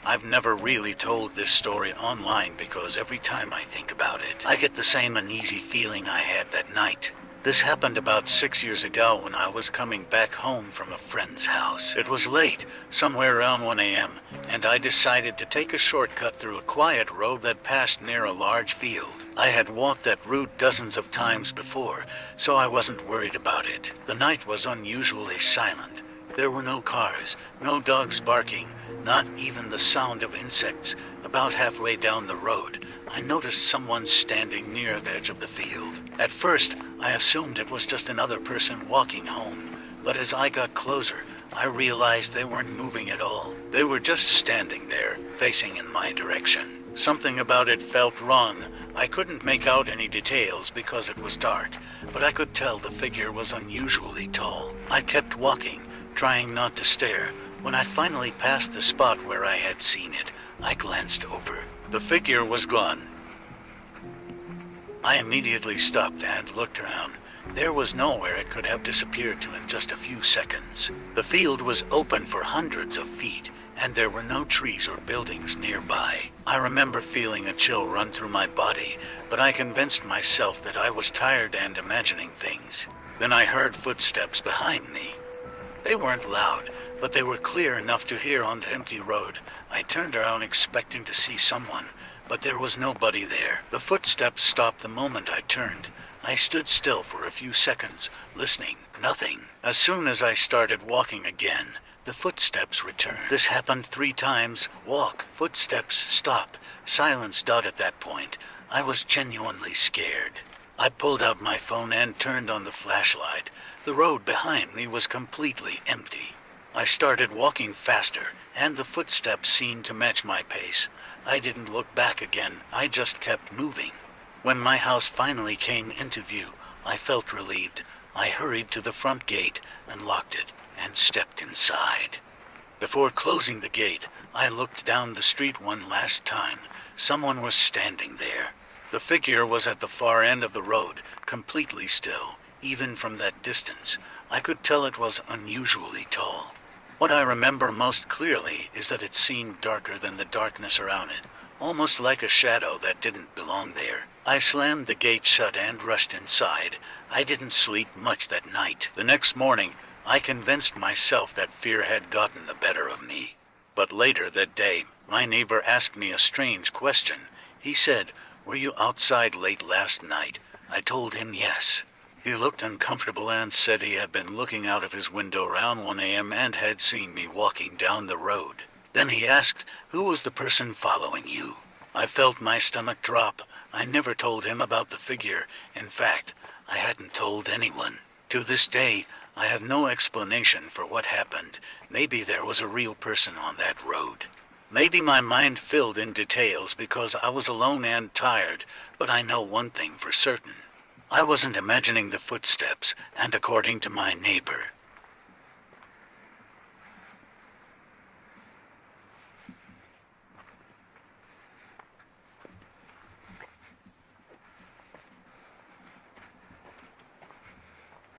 I've never really told this story online because every time I think about it, I get the same uneasy feeling I had that night. This happened about 6 years ago when I was coming back home from a friend's house. It was late, somewhere around 1 a.m., and I decided to take a shortcut through a quiet road that passed near a large field. I had walked that route dozens of times before, so I wasn't worried about it. The night was unusually silent. There were no cars, no dogs barking, not even the sound of insects. About halfway down the road, I noticed someone standing near the edge of the field. At first, I assumed it was just another person walking home, but as I got closer, I realized they weren't moving at all. They were just standing there, facing in my direction. Something about it felt wrong. I couldn't make out any details because it was dark, but I could tell the figure was unusually tall. I kept walking, trying not to stare. When I finally passed the spot where I had seen it, I glanced over. The figure was gone. I immediately stopped and looked around. There was nowhere it could have disappeared to in just a few seconds. The field was open for hundreds of feet, and there were no trees or buildings nearby. I remember feeling a chill run through my body, but I convinced myself that I was tired and imagining things. Then I heard footsteps behind me. They weren't loud, but they were clear enough to hear on the empty road. I turned around expecting to see someone, but there was nobody there. The footsteps stopped the moment I turned. I stood still for a few seconds, listening. Nothing. As soon as I started walking again, the footsteps returned. This happened 3 times. Walk, footsteps, stop. Silence. At that point, I was genuinely scared. I pulled out my phone and turned on the flashlight. The road behind me was completely empty. I started walking faster, and the footsteps seemed to match my pace. I didn't look back again. I just kept moving. When my house finally came into view, I felt relieved. I hurried to the front gate and locked it and stepped inside. Before closing the gate, I looked down the street one last time. Someone was standing there. The figure was at the far end of the road, completely still. Even from that distance, I could tell it was unusually tall. What I remember most clearly is that it seemed darker than the darkness around it, almost like a shadow that didn't belong there. I slammed the gate shut and rushed inside. I didn't sleep much that night. The next morning, I convinced myself that fear had gotten the better of me. But later that day, my neighbor asked me a strange question. He said, "Were you outside late last night?" I told him yes. He looked uncomfortable and said he had been looking out of his window around 1 a.m. and had seen me walking down the road. Then he asked, "Who was the person following you?" I felt my stomach drop. I never told him about the figure. In fact, I hadn't told anyone. To this day, I have no explanation for what happened. Maybe there was a real person on that road. Maybe my mind filled in details because I was alone and tired, but I know one thing for certain. I wasn't imagining the footsteps, and according to my neighbor,